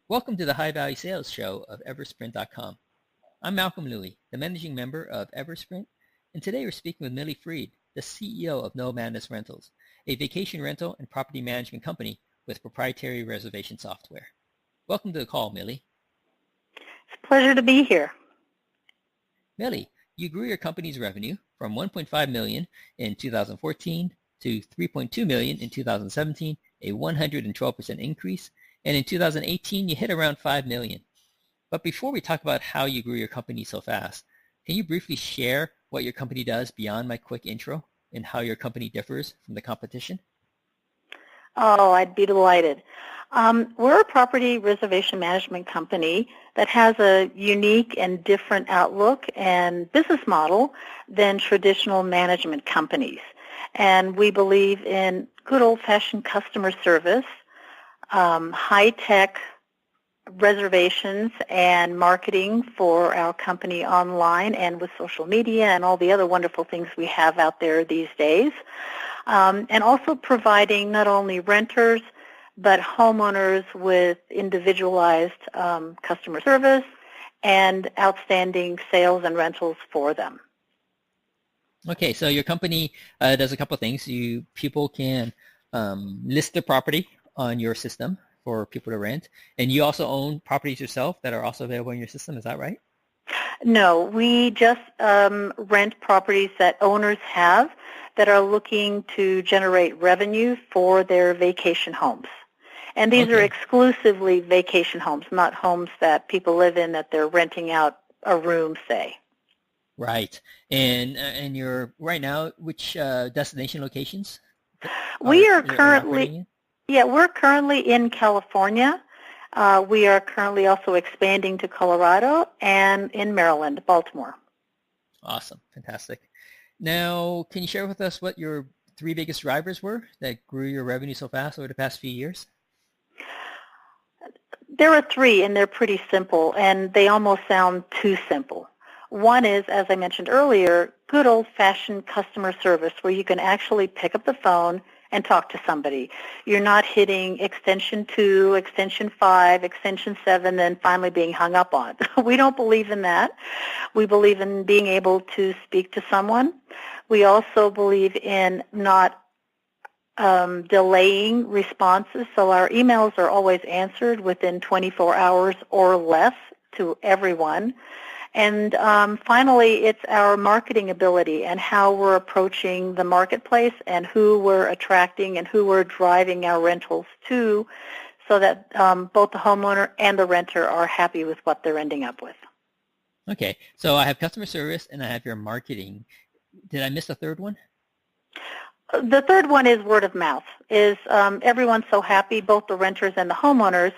Welcome to the High Value Sales Show of Eversprint.com. I'm Malcolm Louie, the managing member of Eversprint, and today we're speaking with Millie Freed, the CEO of Nomadness Rentals, a vacation rental and property management company with proprietary reservation software. Welcome to the call, Millie. It's a pleasure to be here. Millie, you grew your company's revenue from $1.5 million in 2014 to $3.2 million in 2017, a 112% increase, and in 2018 you hit around $5 million. But before we talk about how you grew your company so fast, can you briefly share what your company does beyond my quick intro and how your company differs from the competition? Oh, I'd be delighted. We're a property reservation management company that has a unique and different outlook and business model than traditional management companies. And we believe in good old-fashioned customer service, high-tech reservations and marketing for our company online and with social media and all the other wonderful things we have out there these days. And also providing not only renters but homeowners with individualized customer service and outstanding sales and rentals for them. Okay, so your company does a couple of things. People can list their property on your system for people to rent, and you also own properties yourself that are also available in your system. Is that right? No, we just rent properties that owners have that are looking to generate revenue for their vacation homes. And these are exclusively vacation homes, not homes that people live in that they're renting out a room, say. Right. And you're right now, which destination locations? We're currently in California. We are currently also expanding to Colorado and in Maryland, Baltimore. Awesome. Fantastic. Now, can you share with us what your three biggest drivers were that grew your revenue so fast over the past few years? There are three, and they're pretty simple, and they almost sound too simple. One is, as I mentioned earlier, good old-fashioned customer service where you can actually pick up the phone and talk to somebody. You're not hitting extension 2, extension 5, extension 7, then finally being hung up on. We don't believe in that. We believe in being able to speak to someone. We also believe in not delaying responses, so our emails are always answered within 24 hours or less to everyone. And finally, it's our marketing ability and how we're approaching the marketplace and who we're attracting and who we're driving our rentals to so that both the homeowner and the renter are happy with what they're ending up with. Okay, so I have customer service and I have your marketing. Did I miss the third one? The third one is word of mouth. Everyone's so happy, both the renters and the homeowners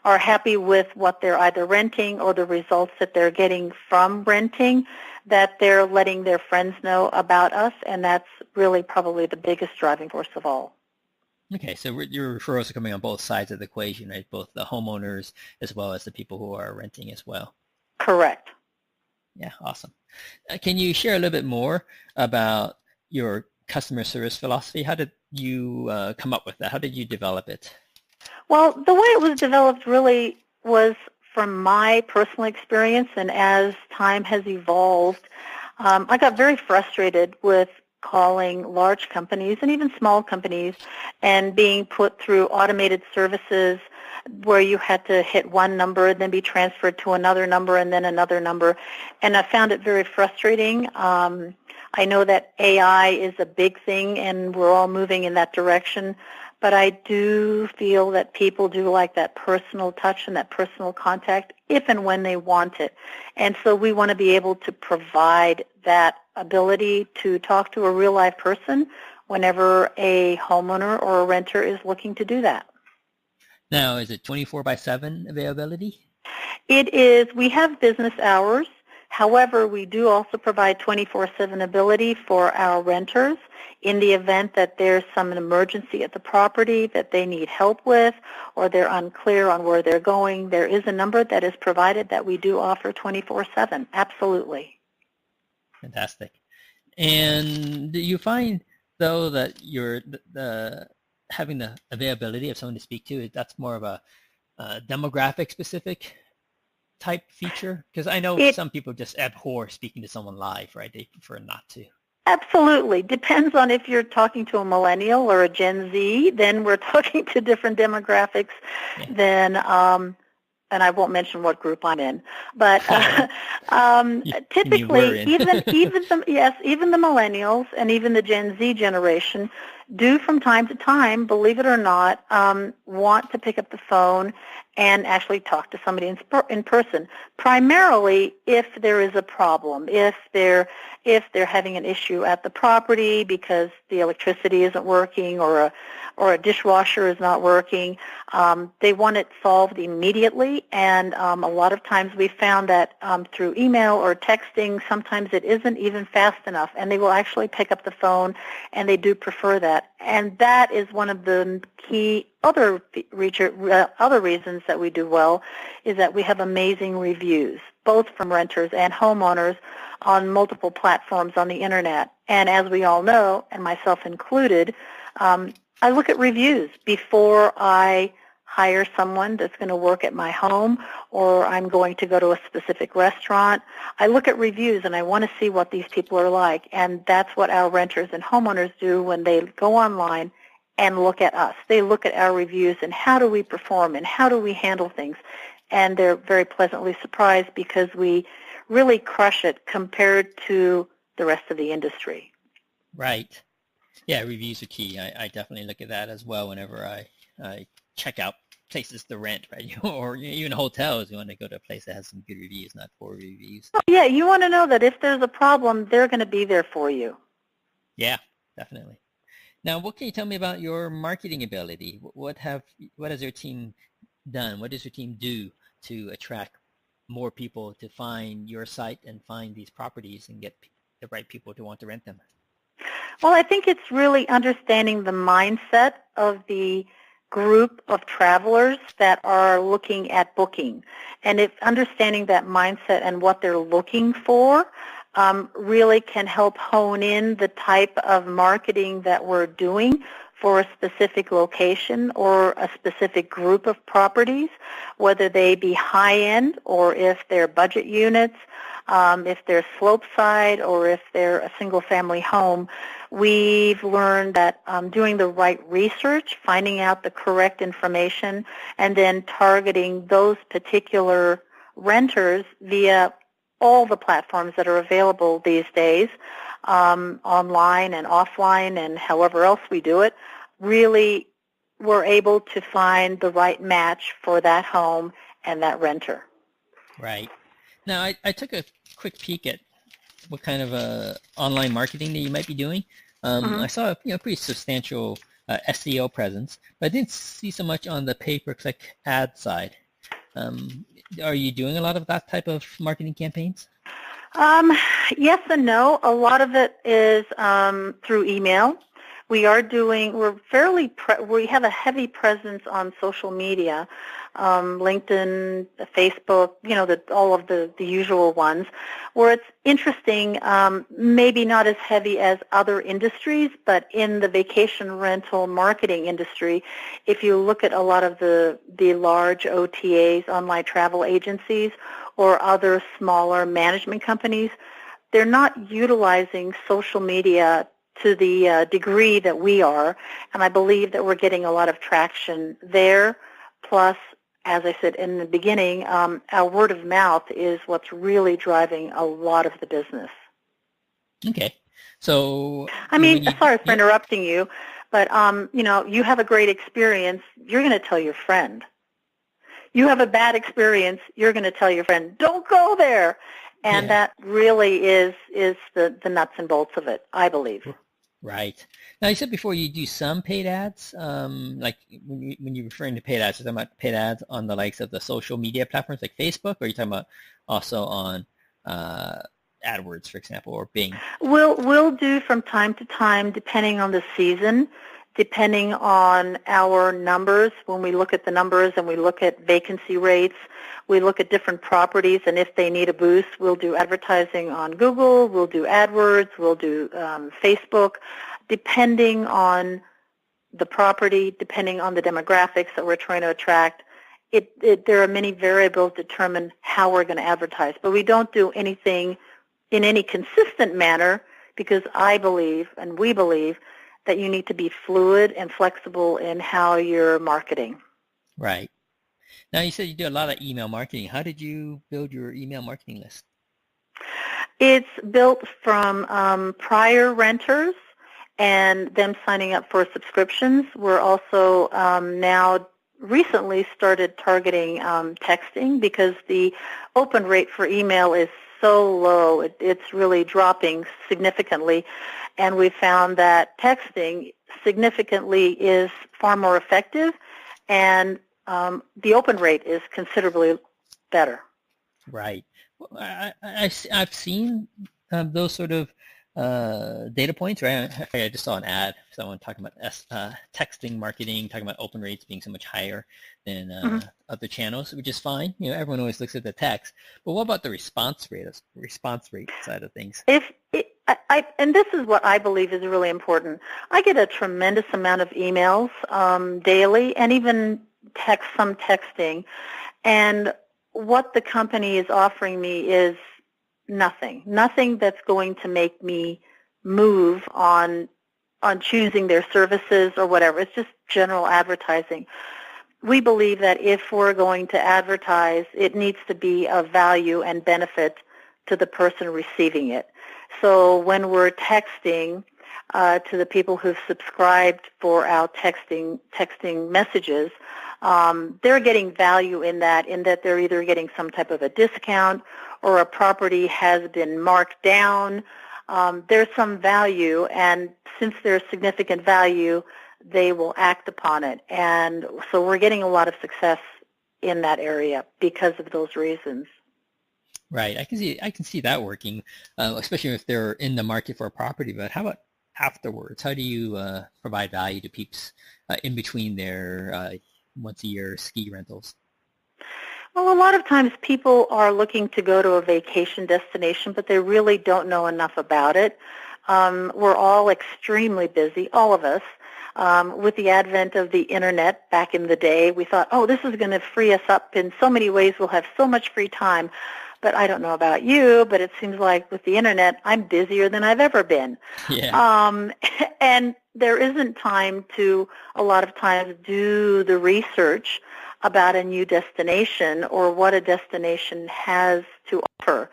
are happy with what they're either renting or the results that they're getting from renting, that they're letting their friends know about us, and that's really probably the biggest driving force of all. Okay, so your referrals are coming on both sides of the equation, right? Both the homeowners as well as the people who are renting as well. Correct. Yeah, awesome. Can you share a little bit more about your customer service philosophy? How did you come up with that? How did you develop it? Well, the way it was developed really was from my personal experience, and as time has evolved, I got very frustrated with calling large companies and even small companies and being put through automated services where you had to hit one number and then be transferred to another number and then another number, and I found it very frustrating. I know that AI is a big thing, and we're all moving in that direction, but I do feel that people do like that personal touch and that personal contact if and when they want it. And so we want to be able to provide that ability to talk to a real-life person whenever a homeowner or a renter is looking to do that. Now, is it 24/7 availability? It is. We have business hours. However, we do also provide 24/7 ability for our renters in the event that there's some emergency at the property that they need help with or they're unclear on where they're going. There is a number that is provided that we do offer 24/7. Absolutely. Fantastic. And do you find, though, that you're having the availability of someone to speak to, that's more of a demographic specific type feature? Because I know some people just abhor speaking to someone live, right? They prefer not to. Absolutely. Depends on if you're talking to a millennial or a Gen Z, then we're talking to different demographics than, and I won't mention what group I'm in, but typically even the millennials and even the Gen Z generation do from time to time, believe it or not, want to pick up the phone and actually talk to somebody in person, primarily if there is a problem, if they're having an issue at the property because the electricity isn't working or a dishwasher is not working. They want it solved immediately, and a lot of times we found that through email or texting, sometimes it isn't even fast enough, and they will actually pick up the phone, and they do prefer that. And that is one of the key other reasons that we do well, is that we have amazing reviews, both from renters and homeowners on multiple platforms on the Internet. And as we all know, and myself included, I look at reviews before I hire someone that's going to work at my home or I'm going to go to a specific restaurant. I look at reviews and I want to see what these people are like. And that's what our renters and homeowners do when they go online and look at us. They look at our reviews and how do we perform and how do we handle things. And they're very pleasantly surprised because we really crush it compared to the rest of the industry. Right. Yeah, reviews are key. I definitely look at that as well whenever I check out places to rent, right? Or even hotels. You want to go to a place that has some good reviews, not poor reviews. Oh, yeah, you want to know that if there's a problem, they're going to be there for you. Yeah, definitely. Now, what can you tell me about your marketing ability? What has your team done? What does your team do to attract more people to find your site and find these properties and get the right people to want to rent them? Well, I think it's really understanding the mindset of the group of travelers that are looking at booking. And if understanding that mindset and what they're looking for really can help hone in the type of marketing that we're doing for a specific location or a specific group of properties, whether they be high-end or if they're budget units, if they're slope-side or if they're a single-family home. We've learned that doing the right research, finding out the correct information, and then targeting those particular renters via all the platforms that are available these days, online and offline and however else we do it, really we're able to find the right match for that home and that renter. Right. Now, I took a quick peek at what kind of online marketing that you might be doing. I saw a pretty substantial SEO presence, but I didn't see so much on the pay-per-click ad side. Are you doing a lot of that type of marketing campaigns? Yes and no. A lot of it is through email. We have a heavy presence on social media, LinkedIn, Facebook, all of the usual ones, where it's interesting, maybe not as heavy as other industries, but in the vacation rental marketing industry, if you look at a lot of the large OTAs, online travel agencies, or other smaller management companies, they're not utilizing social media to the degree that we are, and I believe that we're getting a lot of traction there. Plus, as I said in the beginning, our word of mouth is what's really driving a lot of the business. Okay. So, sorry for interrupting you, but, you have a great experience, you're going to tell your friend. You have a bad experience, you're going to tell your friend, don't go there. And that really is the nuts and bolts of it, I believe. Right. Now, you said before you do some paid ads. Like when you're referring to paid ads, you're talking about paid ads on the likes of the social media platforms like Facebook, or are you talking about also on AdWords, for example, or Bing? We'll do from time to time, depending on the season, depending on our numbers. When we look at the numbers and we look at vacancy rates, we look at different properties, and if they need a boost, we'll do advertising on Google, we'll do AdWords, we'll do Facebook, depending on the property, depending on the demographics that we're trying to attract, there are many variables determine how we're going to advertise, but we don't do anything in any consistent manner because I believe, and we believe, that you need to be fluid and flexible in how you're marketing. Right. Now, you said you do a lot of email marketing. How did you build your email marketing list? It's built from prior renters and them signing up for subscriptions. We're also now recently started targeting texting because the open rate for email is so low. It's really dropping significantly. And we found that texting significantly is far more effective, and the open rate is considerably better. Right. Well, I've seen those sort of data points, right? I just saw an ad, someone talking about texting marketing, talking about open rates being so much higher than other channels, which is fine. You know, everyone always looks at the text, but what about the response rate side of things? And this is what I believe is really important. I get a tremendous amount of emails daily, and even some texting, and what the company is offering me is nothing that's going to make me move on choosing their services or whatever. It's just general advertising. We believe that if we're going to advertise, it needs to be of value and benefit to the person receiving it. So when we're texting to the people who've subscribed for our texting messages, they're getting value in that they're either getting some type of a discount or a property has been marked down. There's some value, and since there's significant value, they will act upon it. And so we're getting a lot of success in that area because of those reasons. Right. I can see that working, especially if they're in the market for a property. But how about afterwards? How do you provide value to peeps in between their once-a-year ski rentals? Well, a lot of times people are looking to go to a vacation destination, but they really don't know enough about it. We're all extremely busy, all of us. With the advent of the Internet back in the day, we thought, oh, this is going to free us up in so many ways. We'll have so much free time. But I don't know about you, but it seems like with the Internet, I'm busier than I've ever been. Yeah. And there isn't time to, a lot of times, do the research about a new destination or what a destination has to offer.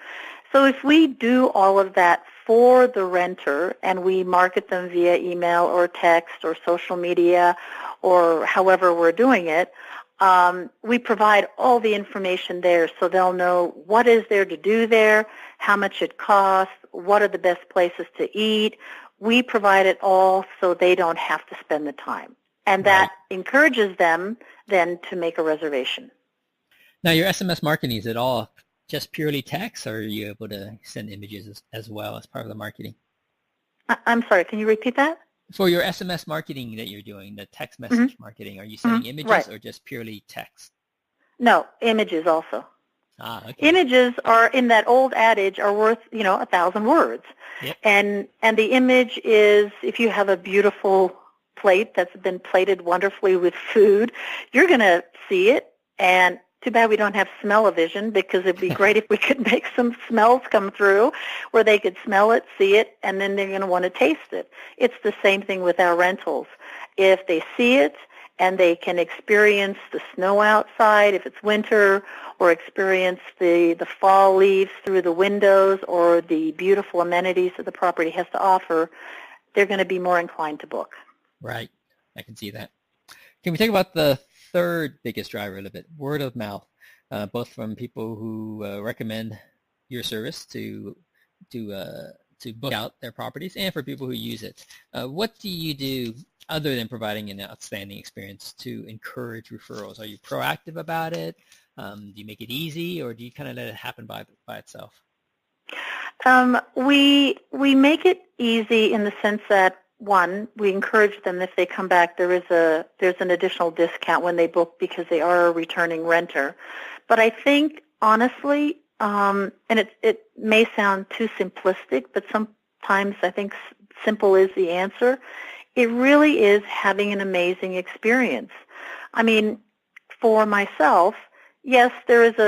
So if we do all of that for the renter and we market them via email or text or social media or however we're doing it, we provide all the information there so they'll know what is there to do there, how much it costs, what are the best places to eat. We provide it all so they don't have to spend the time. And that encourages them then to make a reservation. Now, your SMS marketing, is it all just purely text, or are you able to send images as well as part of the marketing? I'm sorry, can you repeat that? For your SMS marketing that you're doing, the text message marketing, are you sending images or just purely text? No, images also. Okay. Images are, in that old adage, are worth, 1,000 words. Yep. And the image is, if you have a beautiful plate that's been plated wonderfully with food, you're going to see it. And too bad we don't have smell-o-vision, because it'd be great if we could make some smells come through where they could smell it, see it, and then they're going to want to taste it. It's the same thing with our rentals. If they see it and they can experience the snow outside if it's winter, or experience the fall leaves through the windows, or the beautiful amenities that the property has to offer, they're going to be more inclined to book. Right. I can see that. Can we talk about the third biggest driver a little bit, word of mouth, both from people who recommend your service to book out their properties, and for people who use it? What do you do other than providing an outstanding experience to encourage referrals? Are you proactive about it? Do you make it easy, or do you kind of let it happen by itself? We make it easy in the sense that, one, we encourage them, if they come back, there's an additional discount when they book because they are a returning renter. But I think, honestly, and it may sound too simplistic, but sometimes I think simple is the answer. It really is having an amazing experience. I mean, for myself, yes, there is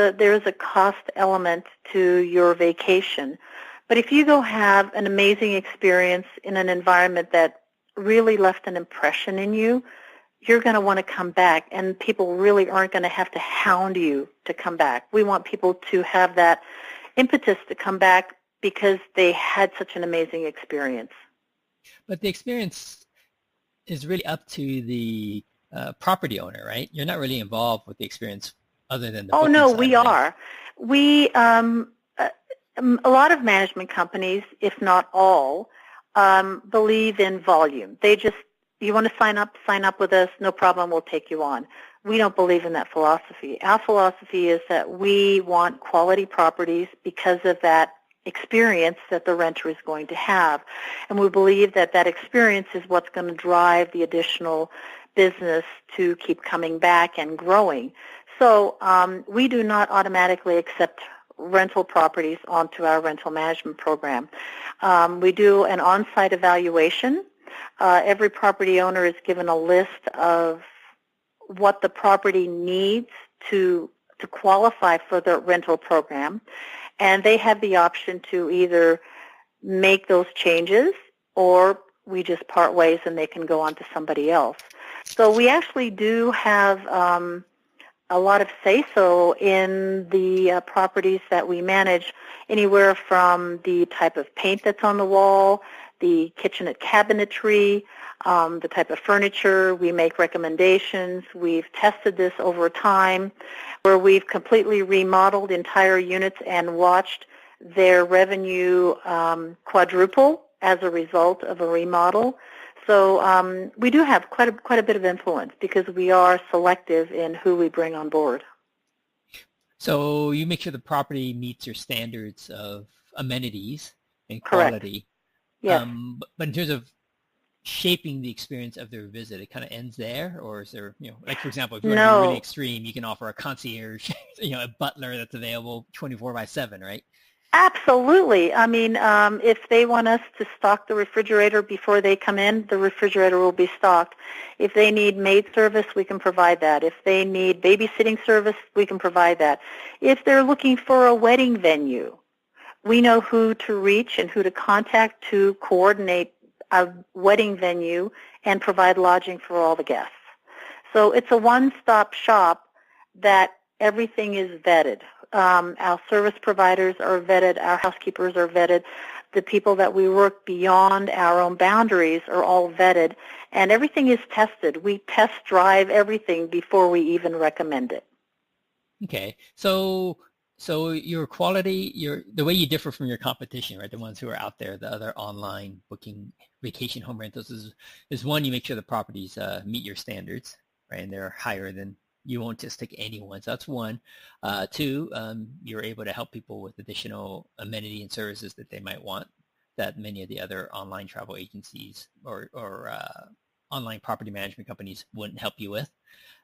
a cost element to your vacation. But if you go have an amazing experience in an environment that really left an impression in you, you're going to want to come back, and people really aren't going to have to hound you to come back. We want people to have that impetus to come back because they had such an amazing experience. But the experience is really up to the property owner, right? You're not really involved with the experience other than the booking no, side we of things. are. We a lot of management companies, if not all, believe in volume. They just, you want to sign up with us, no problem, we'll take you on. We don't believe in that philosophy. Our philosophy is that we want quality properties because of that experience that the renter is going to have. And we believe that that experience is what's going to drive the additional business to keep coming back and growing. So we do not automatically accept rental properties onto our rental management program. We do an on-site evaluation. Every property owner is given a list of what the property needs to qualify for the rental program, and they have the option to either make those changes or we just part ways and they can go on to somebody else. So we actually do have a lot of say-so in the properties that we manage, anywhere from the type of paint that's on the wall, the kitchenette cabinetry, the type of furniture. We make recommendations. We've tested this over time where we've completely remodeled entire units and watched their revenue quadruple as a result of a remodel. So we do have quite a bit of influence because we are selective in who we bring on board. So you make sure the property meets your standards of amenities and quality. Correct. Yes. But in terms of shaping the experience of their visit, it kind of ends there, or is there, like for example, if you want to be really extreme, you can offer a concierge, a butler that's available 24/7, right? Absolutely. I mean, if they want us to stock the refrigerator before they come in, the refrigerator will be stocked. If they need maid service, we can provide that. If they need babysitting service, we can provide that. If they're looking for a wedding venue, we know who to reach and who to contact to coordinate a wedding venue and provide lodging for all the guests. So it's a one-stop shop that everything is vetted. Our service providers are vetted. Our housekeepers are vetted. The people that we work beyond our own boundaries are all vetted. And everything is tested. We test drive everything before we even recommend it. Okay. So your quality, the way you differ from your competition, right, the ones who are out there, the other online booking vacation home rentals, is one, you make sure the properties meet your standards, right, and they're higher than, you won't just take anyone. So that's one. Two, you're able to help people with additional amenity and services that they might want that many of the other online travel agencies or online property management companies wouldn't help you with.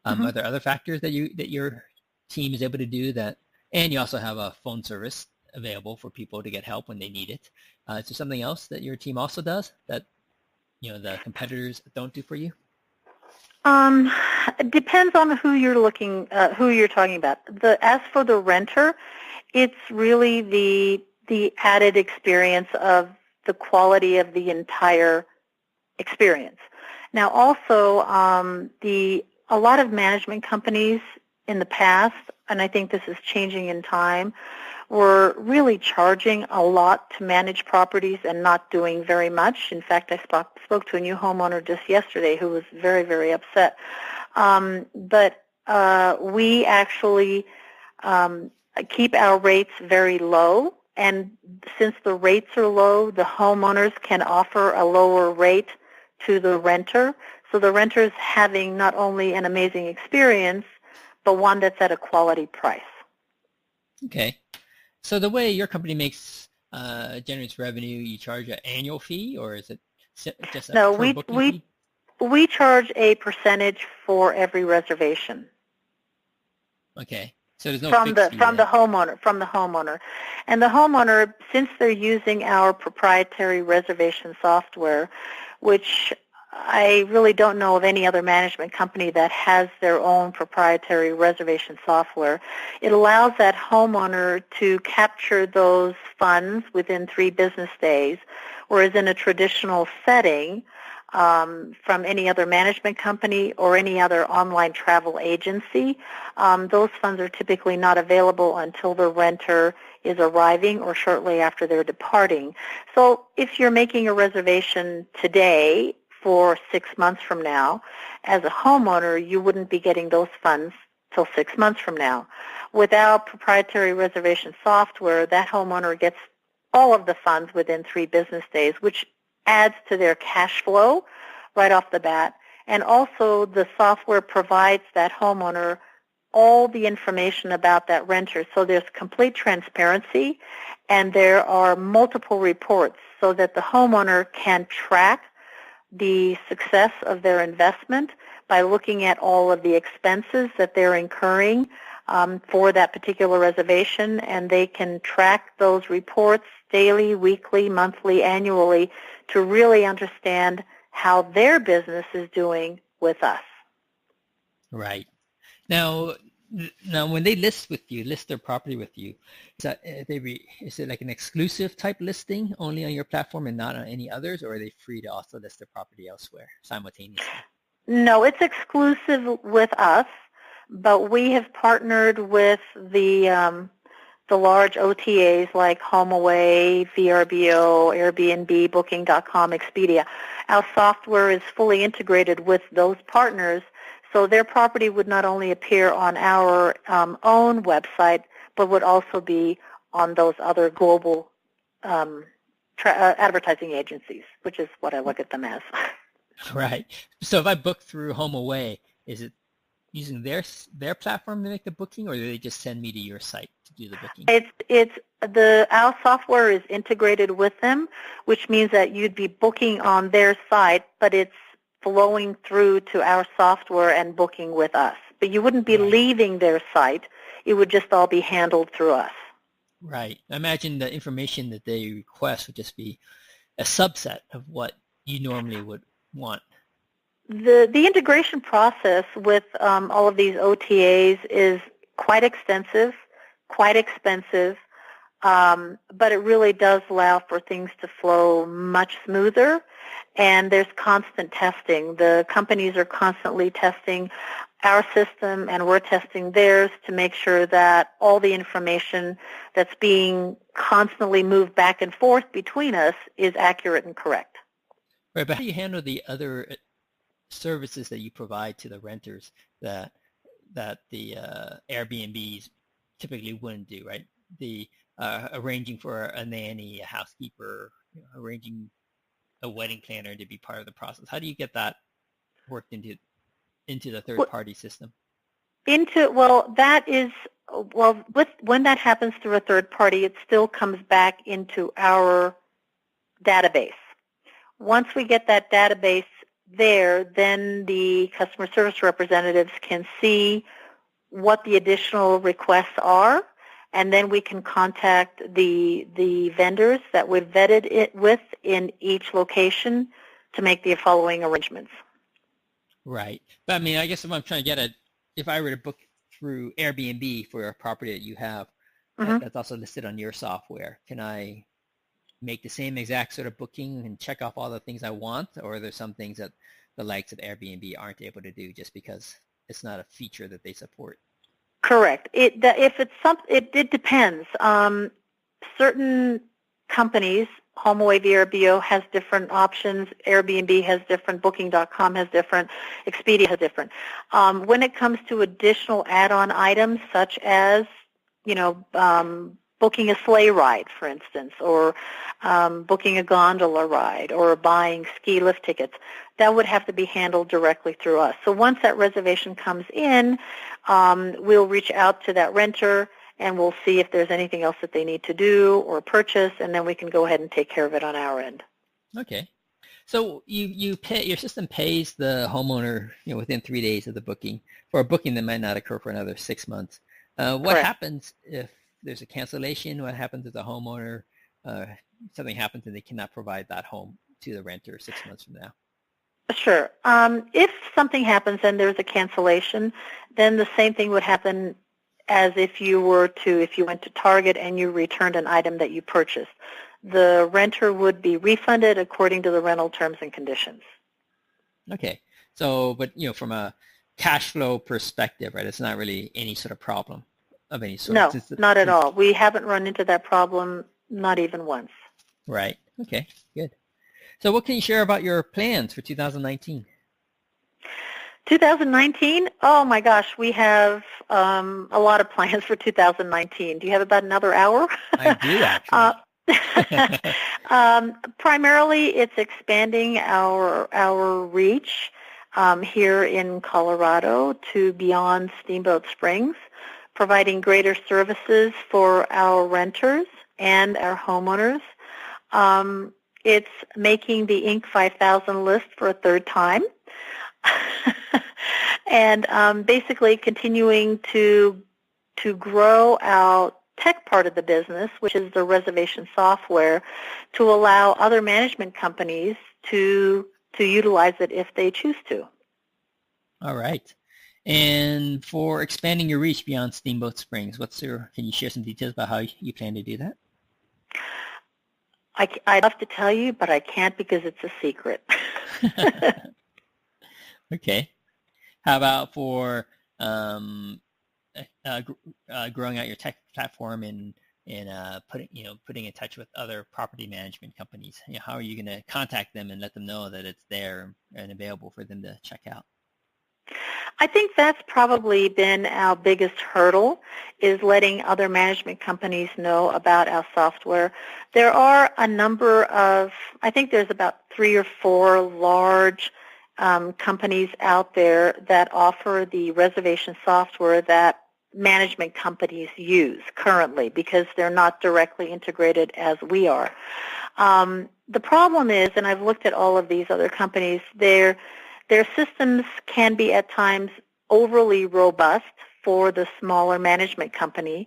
Are there other factors that your team is able to do that? And you also have a phone service available for people to get help when they need it. Is there something else that your team also does that the competitors don't do for you? It depends on who you're talking about. As for the renter, it's really the added experience of the quality of the entire experience. Now, also, a lot of management companies in the past, and I think this is changing in time, were really charging a lot to manage properties and not doing very much. In fact, I spoke to a new homeowner just yesterday who was very, very upset. But we actually keep our rates very low, and since the rates are low, the homeowners can offer a lower rate to the renter. So the renter is having not only an amazing experience, but one that's at a quality price. Okay. So the way your company generates revenue, you charge an annual fee, or is it just a per booking fee? We charge a percentage for every reservation. Okay. So there's no from fixed fee the homeowner. And the homeowner, since they're using our proprietary reservation software, which I really don't know of any other management company that has their own proprietary reservation software. It allows that homeowner to capture those funds within 3 business days, whereas in a traditional setting, from any other management company or any other online travel agency, those funds are typically not available until the renter is arriving or shortly after they're departing. So if you're making a reservation today for 6 months from now, as a homeowner, you wouldn't be getting those funds till 6 months from now. Without proprietary reservation software, that homeowner gets all of the funds within 3 business days, which adds to their cash flow right off the bat. And also the software provides that homeowner all the information about that renter. So there's complete transparency, and there are multiple reports so that the homeowner can track the success of their investment by looking at all of the expenses that they're incurring for that particular reservation, and they can track those reports daily, weekly, monthly, annually to really understand how their business is doing with us. Right. Now when they list their property with you, is it like an exclusive type listing only on your platform and not on any others, or are they free to also list their property elsewhere simultaneously? No, it's exclusive with us, but we have partnered with the large OTAs like HomeAway, VRBO, Airbnb, Booking.com, Expedia. Our software is fully integrated with those partners, so their property would not only appear on our own website, but would also be on those other global advertising agencies, which is what I look at them as. Right. So if I book through HomeAway, is it using their platform to make the booking, or do they just send me to your site to do the booking? Our software is integrated with them, which means that you'd be booking on their site, but it's flowing through to our software and booking with us. But you wouldn't be leaving their site. It would just all be handled through us. Right. I imagine the information that they request would just be a subset of what you normally would want. The integration process with all of these OTAs is quite extensive, quite expensive, but it really does allow for things to flow much smoother, and there's constant testing. The companies are constantly testing our system, and we're testing theirs to make sure that all the information that's being constantly moved back and forth between us is accurate and correct. Right, but how do you handle the other services that you provide to the renters that the Airbnbs typically wouldn't do, right? The arranging for a nanny, a housekeeper, arranging a wedding planner to be part of the process. How do you get that worked into the third-party system? When that happens through a third party, it still comes back into our database. Once we get that database there, then the customer service representatives can see what the additional requests are, and then we can contact the vendors that we've vetted it with in each location to make the following arrangements. Right. But I mean, I guess if I'm trying to get at, if I were to book through Airbnb for a property that you have, that's also listed on your software, can I make the same exact sort of booking and check off all the things I want, or are there some things that the likes of Airbnb aren't able to do just because it's not a feature that they support? Correct. It depends. Certain companies, HomeAway, VRBO has different options. Airbnb has different. Booking.com has different. Expedia has different. When it comes to additional add-on items such as, booking a sleigh ride, for instance, or booking a gondola ride, or buying ski lift tickets, that would have to be handled directly through us. So once that reservation comes in, we'll reach out to that renter and we'll see if there's anything else that they need to do or purchase, and then we can go ahead and take care of it on our end. Okay. So you pay, your system pays the homeowner, within 3 days of the booking for a booking that might not occur for another 6 months. What Correct. happens if there's a cancellation? What happens if the homeowner, something happens and they cannot provide that home to the renter 6 months from now? Sure. If something happens and there's a cancellation, then the same thing would happen as if you went to Target and you returned an item that you purchased. The renter would be refunded according to the rental terms and conditions. Okay. So, but from a cash flow perspective, right? It's not really any sort of problem of any sort. No, not at all. We haven't run into that problem, not even once. Right. Okay. Good. So, what can you share about your plans for 2019? 2019? Oh my gosh, we have a lot of plans for 2019. Do you have about another hour? I do, actually. Primarily, it's expanding our reach here in Colorado to beyond Steamboat Springs, providing greater services for our renters and our homeowners. It's making the Inc. 5000 list for a third time, and basically continuing to grow our tech part of the business, which is the reservation software, to allow other management companies to utilize it if they choose to. All right. And for expanding your reach beyond Steamboat Springs, can you share some details about how you plan to do that? I'd love to tell you, but I can't because it's a secret. Okay. How about for growing out your tech platform and putting in touch with other property management companies? How are you going to contact them and let them know that it's there and available for them to check out? I think that's probably been our biggest hurdle, is letting other management companies know about our software. There are a number of, I think there's about 3 or 4 large companies out there that offer the reservation software that management companies use currently because they're not directly integrated as we are. The problem is, and I've looked at all of these other companies, their systems can be at times overly robust for the smaller management company,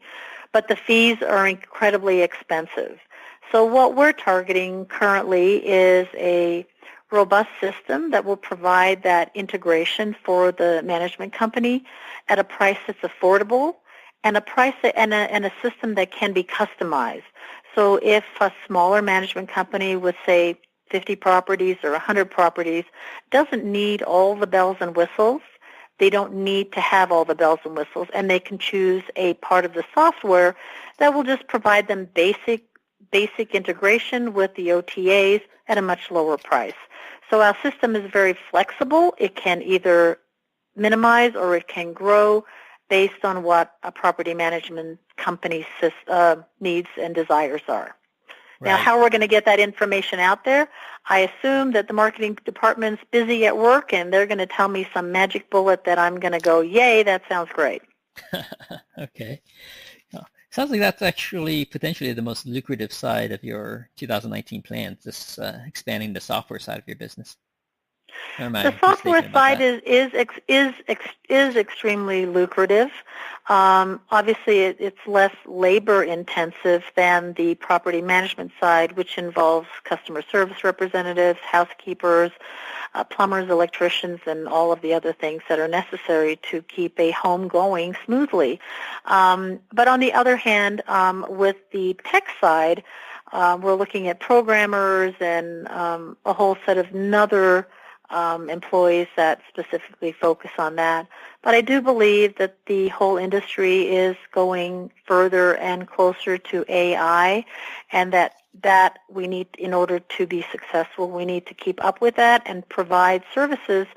but the fees are incredibly expensive. So what we're targeting currently is a robust system that will provide that integration for the management company at a price that's affordable and a system that can be customized. So if a smaller management company with, say, 50 properties or 100 properties doesn't need all the bells and whistles, they don't need to have all the bells and whistles, and they can choose a part of the software that will just provide them basic integration with the OTAs at a much lower price. So our system is very flexible. It can either minimize or it can grow based on what a property management company's needs and desires are. Right. Now, how we're going to get that information out there, I assume that the marketing department's busy at work and they're going to tell me some magic bullet that I'm going to go, yay, that sounds great. Okay. Sounds like that's actually potentially the most lucrative side of your 2019 plans, this expanding the software side of your business. The software side is extremely lucrative. Obviously, it's less labor intensive than the property management side, which involves customer service representatives, housekeepers, plumbers, electricians, and all of the other things that are necessary to keep a home going smoothly. But on the other hand, with the tech side, we're looking at programmers and a whole set of other employees that specifically focus on that. But I do believe that the whole industry is going further and closer to AI, and that we need, in order to be successful, we need to keep up with that and provide services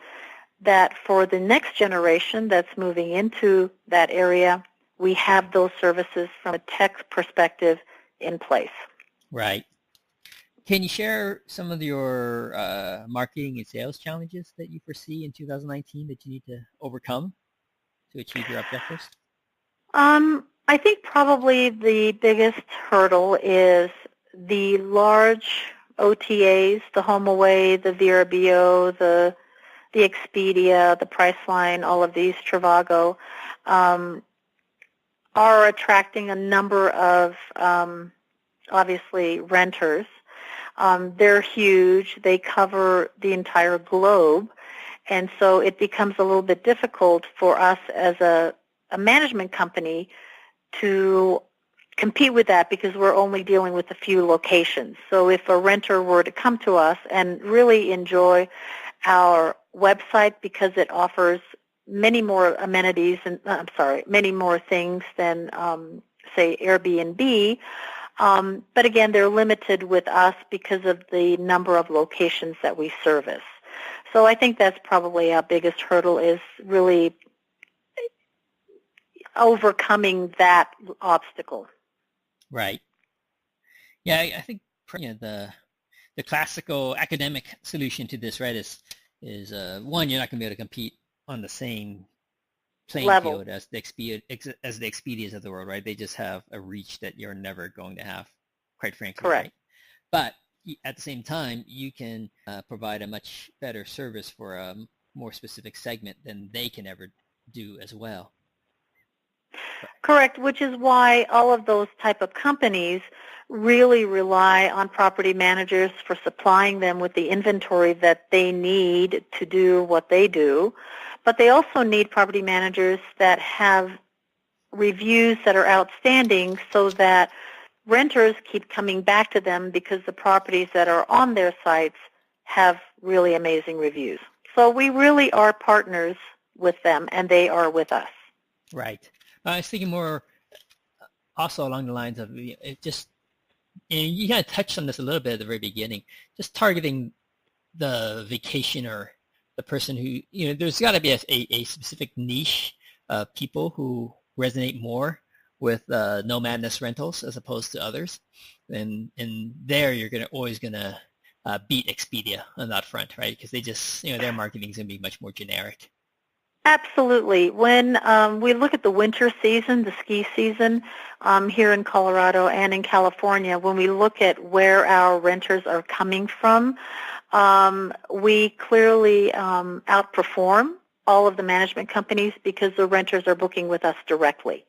that for the next generation that's moving into that area, we have those services from a tech perspective in place. Right. Can you share some of your marketing and sales challenges that you foresee in 2019 that you need to overcome to achieve your objectives? I think probably the biggest hurdle is the large OTAs, the HomeAway, the VRBO, the Expedia, the Priceline, all of these, Trivago, are attracting a number of, obviously, renters. They're huge. They cover the entire globe. And so it becomes a little bit difficult for us as a management company to compete with that because we're only dealing with a few locations. So if a renter were to come to us and really enjoy our website because it offers many more amenities and many more things than say Airbnb, but again, they're limited with us because of the number of locations that we service. So I think that's probably our biggest hurdle, is really overcoming that obstacle. Right. Yeah, I think the classical academic solution to this, right, is one, you're not going to be able to compete on the same playing field as the Expedias of the world, right? They just have a reach that you're never going to have, quite frankly. Correct. Right? But at the same time, you can provide a much better service for a more specific segment than they can ever do as well. Correct, which is why all of those type of companies really rely on property managers for supplying them with the inventory that they need to do what they do. But they also need property managers that have reviews that are outstanding so that renters keep coming back to them because the properties that are on their sites have really amazing reviews. So we really are partners with them, and they are with us. Right. I was thinking more also along the lines of you kind of touched on this a little bit at the very beginning, just targeting the vacationer, the person who, there's got to be a specific niche of people who resonate more with Nomadness rentals as opposed to others. And there you're always going to beat Expedia on that front, right? Because they just, their marketing is going to be much more generic. Absolutely. When we look at the winter season, the ski season here in Colorado and in California, when we look at where our renters are coming from, we clearly outperform all of the management companies because the renters are booking with us directly.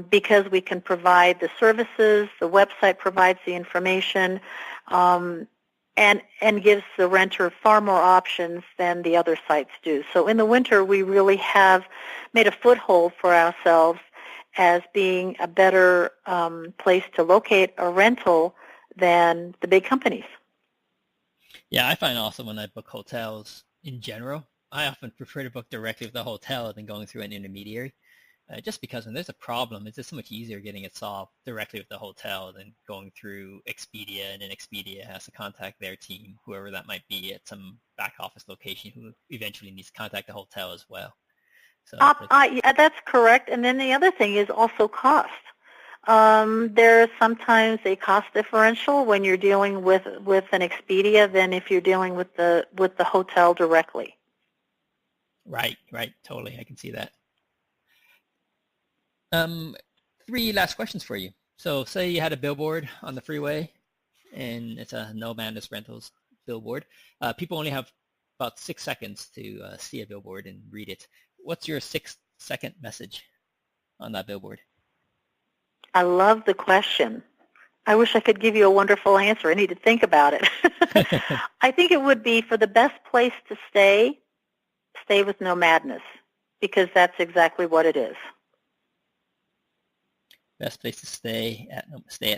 Because we can provide the services, the website provides the information, and gives the renter far more options than the other sites do. So in the winter, we really have made a foothold for ourselves as being a better place to locate a rental than the big companies. Yeah, I find also when I book hotels in general, I often prefer to book directly with the hotel than going through an intermediary. Just because when there's a problem, it's just so much easier getting it solved directly with the hotel than going through Expedia, and then Expedia has to contact their team, whoever that might be at some back office location, who eventually needs to contact the hotel as well. So yeah, that's correct. And then the other thing is also cost. There's sometimes a cost differential when you're dealing with an Expedia than if you're dealing with the hotel directly. Right, totally. I can see that. 3 last questions for you. So say you had a billboard on the freeway, and it's a Nomadness Rentals billboard. People only have about 6 seconds to see a billboard and read it. What's your 6-second message on that billboard? I love the question. I wish I could give you a wonderful answer. I need to think about it. I think it would be, for the best place to stay with Nomadness, because that's exactly what it is. Best place to stay at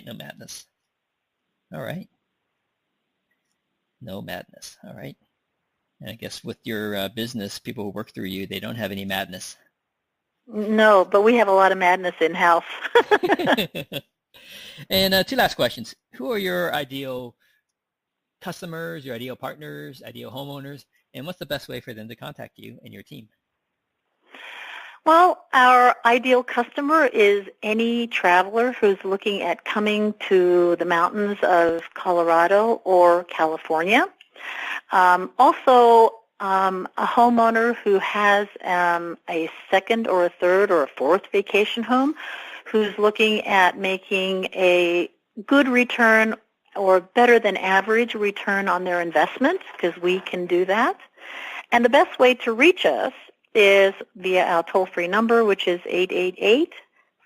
Nomadness. All right. Nomadness. All right. And I guess with your business, people who work through you, they don't have any madness. No, but we have a lot of madness in-house. And 2 last questions. Who are your ideal customers, your ideal partners, ideal homeowners, and what's the best way for them to contact you and your team? Well, our ideal customer is any traveler who's looking at coming to the mountains of Colorado or California. Also, a homeowner who has a second or a third or a fourth vacation home, who's looking at making a good return or better than average return on their investments, because we can do that. And the best way to reach us is via our toll-free number, which is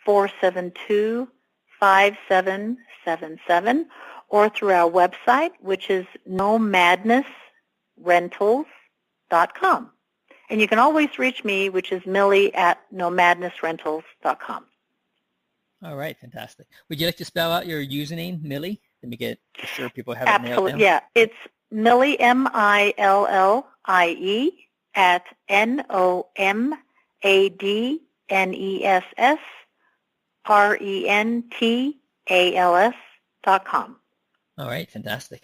888-472-5777, or through our website, which is nomadnessrentals.com. And you can always reach me, which is Millie at nomadnessrentals.com. All right, fantastic. Would you like to spell out your username, Millie? Let me get sure people have it nailed down. Absolutely, yeah. It's Millie, Millie, at nomadnessrentals.com. All right, fantastic.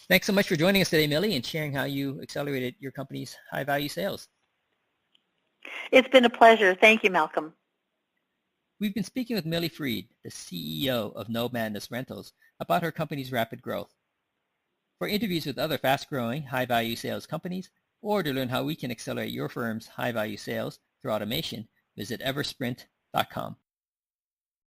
Thanks so much for joining us today, Millie, and sharing how you accelerated your company's high-value sales. It's been a pleasure. Thank you, Malcolm. We've been speaking with Millie Freed, the CEO of Nomadness Rentals, about her company's rapid growth. For interviews with other fast-growing, high-value sales companies, or to learn how we can accelerate your firm's high-value sales through automation, visit eversprint.com.